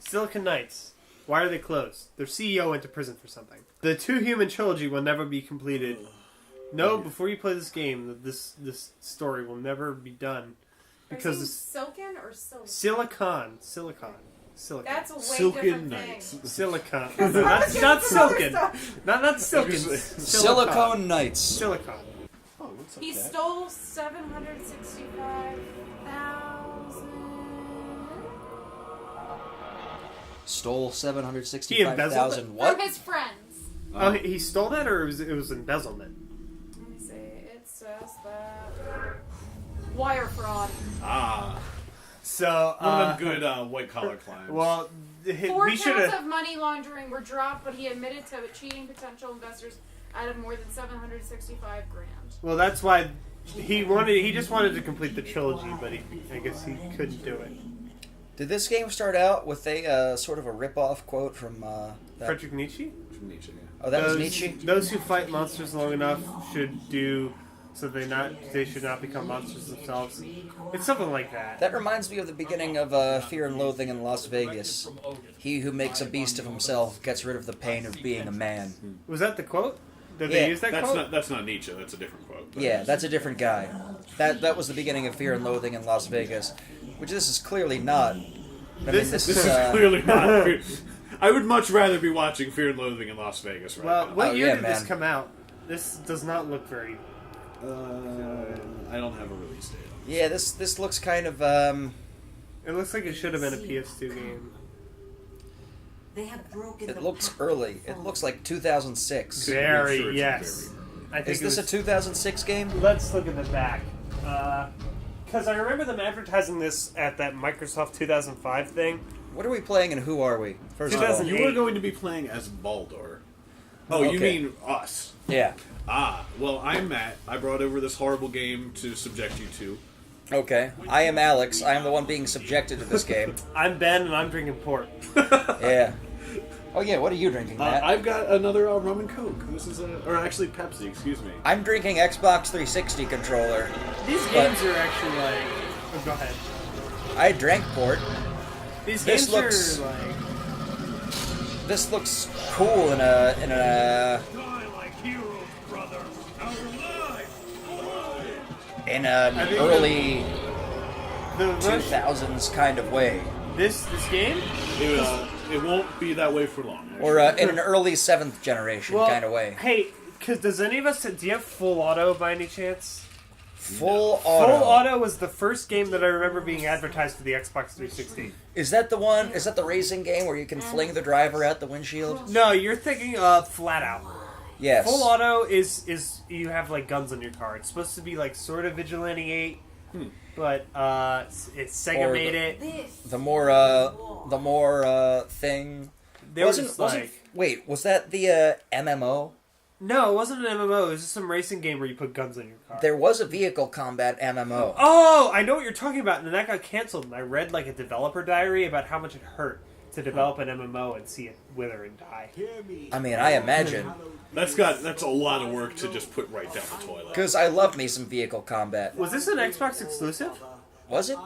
Silicon Knights. Why are they closed? Their CEO went to prison for something. The Two Human trilogy will never be completed. No, before you play this game, this story will never be done. Because Silken or Silicon? Silicon. That's a way Silken different Knights. thing. Silicon. Not Silken. Not Silken. Silicon Knights. Silicon. Oh, what's up, He Dad? stole 765,000. Stole He 765,000 what? From his friends. Oh, he stole that, or it was embezzlement? Let me see. It says that wire fraud. So One of them good white-collar crimes. well, 4 we should counts have. of money laundering were dropped, but he admitted to cheating potential investors out of more than 765 grand. Well, that's why he just wanted to complete the trilogy, but I guess he couldn't do it. Did this game start out with a sort of a rip-off quote from Friedrich Nietzsche? From Nietzsche, yeah. Oh, that was Nietzsche? Those who fight monsters long enough should do so they should not become monsters themselves. It's something like that. That reminds me of the beginning of Fear and Loathing in Las Vegas. He who makes a beast of himself gets rid of the pain of being a man. Was that the quote? Did Yeah. they use that quote? That's not Nietzsche. That's a different quote. But Yeah, that's a different guy. That was the beginning of Fear and Loathing in Las Vegas, which this is clearly not. This This is clearly not. I would much rather be watching Fear and Loathing in Las Vegas right Well, now. what year did this man. come out? This does not look very. I don't have a release date. Yeah, this looks kind of It looks like it should have been a PS2 game. They have broken it the looks pact early. It looks like 2006. Very, sure it's yes. I think Is this a 2006 game? Let's look at the back. Because I remember them advertising this at that Microsoft 2005 thing. What are we playing and who are we? First of all. 2008. You are going to be playing as Baldur. Oh, you Okay. mean us? Yeah. Well, I'm Matt. I brought over this horrible game to subject you to. Okay. I am Alex. I am the one being subjected to this game. I'm Ben, and I'm drinking port. Yeah. Oh yeah, what are you drinking, Matt? I've got another rum and Coke. This is or actually Pepsi. Excuse me. I'm drinking Xbox 360 controller. These games are actually like... Oh, go ahead. I drank port. These This games looks- are like... This looks cool in a Die like heroes, brother. Our lives. in an I think early The Rush, 2000s kind of way, this game? It won't be that way for long. or in an early 7th generation kind of way. Hey, does any of us... Do you have full auto by any chance? Full auto. Full auto was the first game that I remember being advertised for the Xbox 360. Is that the one? Is that the racing game where you can fling the driver at the windshield? No, you're thinking of Flat Out. Yes. Full auto is you have like guns on your car. It's supposed to be like sort of Vigilante 8, but it's Sega Or made it. The more thing. They were just like Wait, was that the MMO? no, it wasn't an MMO. It was just some racing game where you put guns on your car. There was a vehicle combat MMO. Oh, I know what you're talking about, and then that got canceled. And I read like a developer diary about how much it hurt to develop an MMO and see it wither and die. I mean, I imagine. That's a lot of work to just put right down the toilet. Because I love me some vehicle combat. Was this an Xbox exclusive? Was it?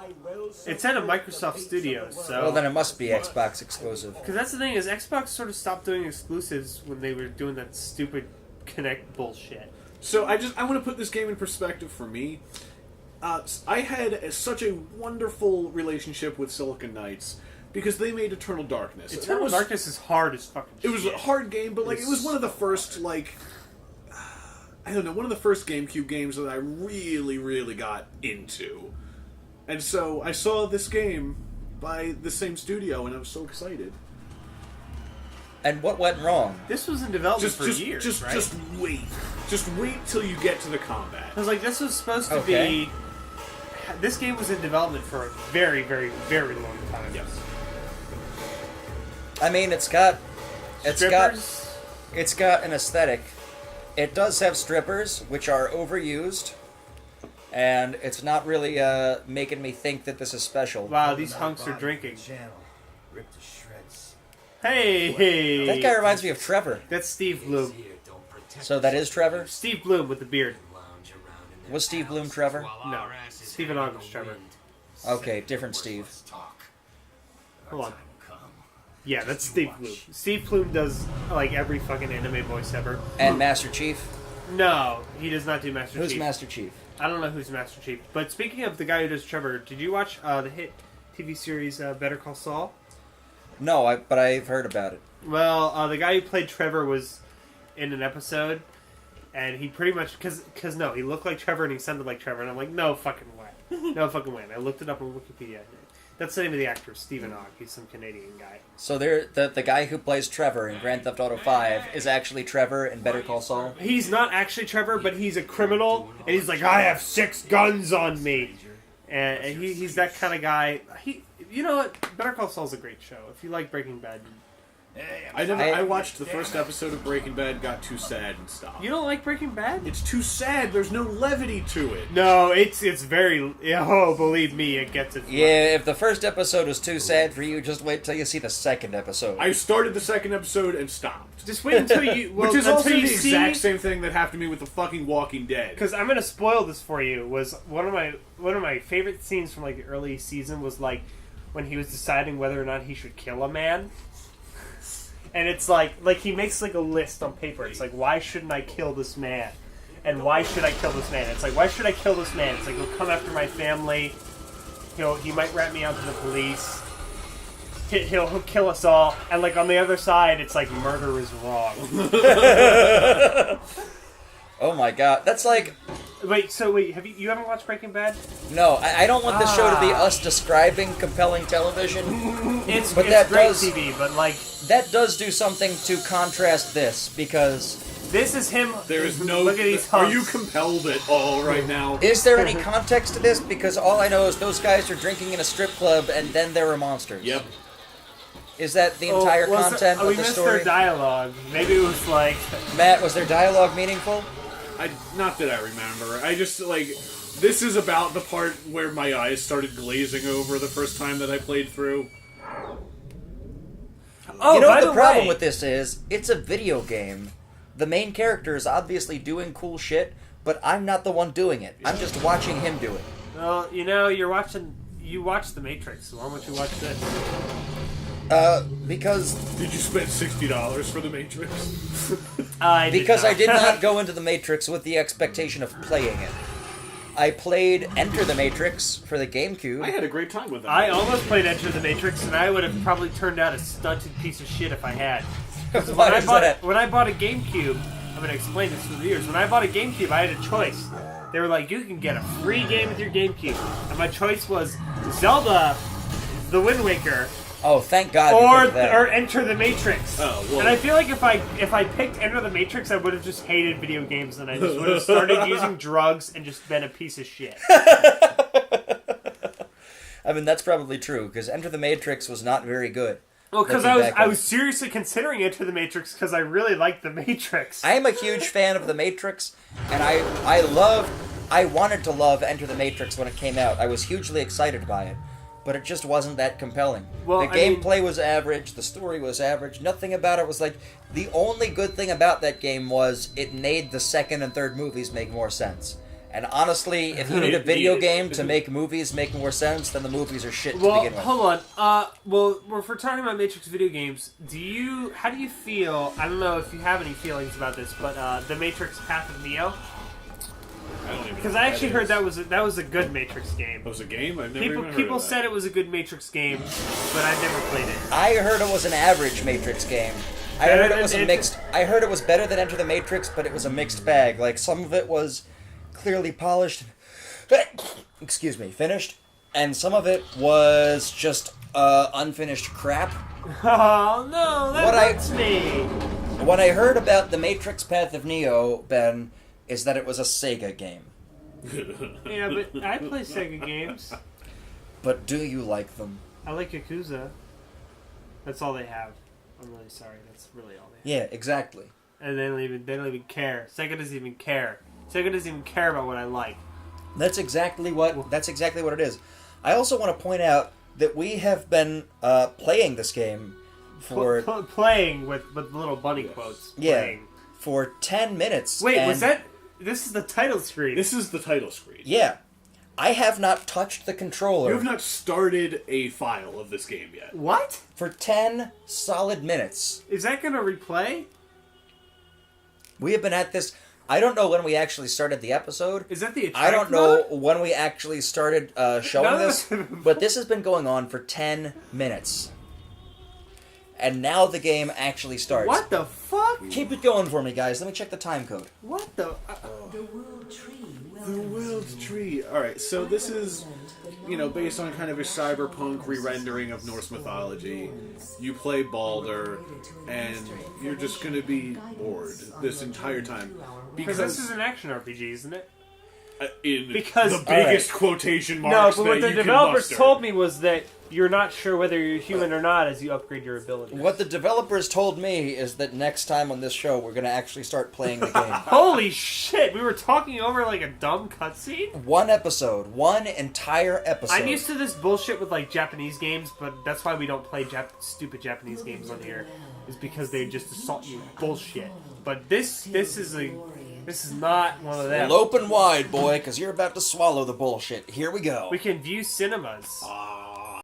It said a Microsoft Studios, so. Well, then it must be Xbox exclusive. Because that's the thing is Xbox sort of stopped doing exclusives when they were doing that stupid Connect bullshit. So I want to put this game in perspective for me. I had such a wonderful relationship with Silicon Knights because they made Eternal Darkness. Eternal Darkness is hard as fucking shit. It was a hard game, but like it was one of the first one of the first GameCube games that I really, really got into. And so I saw this game by the same studio, and I was so excited. And what went wrong? This was in development for years, right? Just wait. Just wait till you get to the combat. I was like, this was supposed to Okay. be... This game was in development for a very, very, very long time. Yes. I mean, it's got an aesthetic. It does have strippers, which are overused, and it's not really making me think that this is special. Wow, these hunks are drinking. Ripped to shreds. Hey! That guy reminds me of Trevor. That's Steve Bloom. So that is Trevor? Steve Bloom with the beard. Was Steve Bloom Trevor? No, Stephen August Trevor. Okay, different Steve. Hold on. Yeah, that's Steve Plume. Steve Plume does like every fucking anime voice ever. And Master Chief. No, he does not do Master Who's Chief. Master Chief? I don't know who's Master Chief. But speaking of the guy who does Trevor, did you watch the hit TV series Better Call Saul? No, but I've heard about it. Well, the guy who played Trevor was in an episode, and he pretty much because no, he looked like Trevor and he sounded like Trevor, and I'm like, no fucking way, no fucking way. And I looked it up on Wikipedia. That's the name of the actor, Stephen Ogg. He's some Canadian guy. So the guy who plays Trevor in Grand Theft Auto 5 is actually Trevor in Better Call Saul? He's not actually Trevor, but he's a criminal, and he's like, I have 6 guns on me. And he's that kind of guy. You know what? Better Call Saul's a great show. If you like Breaking Bad, I watched the first episode of Breaking Bad, got too sad and stopped. you don't like Breaking Bad? It's too sad. There's no levity to it. No, it's very. Oh, believe me, it gets it. Yeah, if the first episode was too sad for you, just wait till you see the second episode. I started the second episode and stopped. Just wait until you. Well, Which is until also you the see, exact same thing that happened to me with the fucking Walking Dead. Because I'm gonna spoil this for you. Was one of my favorite scenes from like the early season was like when he was deciding whether or not he should kill a man. And it's like he makes like a list on paper. It's like, why shouldn't I kill this man? And why should I kill this man? It's like, why should I kill this man? It's like, he'll come after my family. He might rat me out to the police. He'll kill us all. And like on the other side, it's like murder is wrong. Oh my god, that's like... Wait, have you haven't watched Breaking Bad? No, I don't want this show to be us describing compelling television. It's But it's that great does- TV, but like That does do something to contrast this, because... this is him. There is no. Look at these Are humps. you compelled at all right now? Is there any context to this? Because all I know is those guys are drinking in a strip club and then there were monsters. Yep. Is that the entire content we of the missed story? their dialogue. Maybe it was like Matt, was their dialogue meaningful? Not that I remember. I just like. This is about the part where my eyes started glazing over the first time that I played through. oh, You know by what the problem way, with this is? It's a video game. The main character is obviously doing cool shit, but I'm not the one doing it. I'm just watching him do it. well, you watched The Matrix. So why don't you watch this? Because Did you spend $60 for the Matrix? I did not go into the Matrix with the expectation of playing it. I played Enter the Matrix for the GameCube. I had a great time with that. I almost played Enter the Matrix, and I would have probably turned out a stunted piece of shit if I had. 'Cause Why is that? When I bought a GameCube, I'm going to explain this to the viewers. When I bought a GameCube, I had a choice. They were like, you can get a free game with your GameCube. And my choice was Zelda, The Wind Waker, Oh, thank God you picked that. or Enter the Matrix. Oh, well. And I feel like if I picked Enter the Matrix, I would have just hated video games, and I just would have started using drugs and just been a piece of shit. I mean, that's probably true, because Enter the Matrix was not very good. Well, because Looking back I on was seriously considering Enter the Matrix because I really liked the Matrix. I am a huge fan of The Matrix, and I wanted to love Enter the Matrix when it came out. I was hugely excited by it, but it just wasn't that compelling. Well, the I mean- gameplay was average, the story was average, nothing about it was like... The only good thing about that game was it made the second and third movies make more sense. And honestly, if you need a video game to make movies make more sense, then the movies are shit to Well, begin with. hold on. Well, if we're talking about Matrix video games, how do you feel? I don't know if you have any feelings about this, but the Matrix Path of Neo. I don't even Because know I what actually that heard is. that was a good Matrix game. That was a game? I've never even heard People of that. said it was a good Matrix game, but I never played it. I heard it was an average Matrix game. I Better heard it than was a it- mixed. I heard it was better than Enter the Matrix, but it was a mixed bag. Like some of it was clearly polished. Excuse me, finished, and some of it was just unfinished crap. Oh no, that What I- hurts me. What I heard about the Matrix Path of Neo, Ben, is that it was a Sega game. Yeah, but I play Sega games. But do you like them? I like Yakuza. That's all they have. I'm really sorry. That's really all they have. Yeah, exactly. And they don't even care. Sega doesn't even care. Sega doesn't even care about what I like. That's exactly what it is. I also want to point out that we have been playing this game for Playing with little bunny quotes. yeah Playing. for 10 minutes. Wait, and was that? This is the title screen. This is the title screen. Yeah, I have not touched the controller You have not started a file of this game yet. What? for 10 solid minutes. Is that going to replay? We have been at this. I don't know when we actually started the episode. Is that the attack I don't know mode? when we actually started showing None of this, us- but this has been going on for 10 minutes. And now the game actually starts. What the fuck? Keep it going for me, guys. Let me check the time code. What the... The world tree. The World Tree. Alright, so this is, based on kind of a cyberpunk re-rendering of Norse mythology. You play Balder, and you're just going to be bored this entire time. Because this is an action RPG, isn't it? Because the Alright. biggest quotation No, marks but what that the you can developers muster. told me was that you're not sure whether you're human or not as you upgrade your abilities. What the developers told me is that next time on this show, we're going to actually start playing the game. Holy shit! We were talking over like a dumb cutscene? One episode. One entire episode. I'm used to this bullshit with like Japanese games, but that's why we don't play stupid Japanese games on here. Is because they just assault you with bullshit. But this is not one of them. Well, open wide, boy, because you're about to swallow the bullshit. Here we go. We can view cinemas. Ah,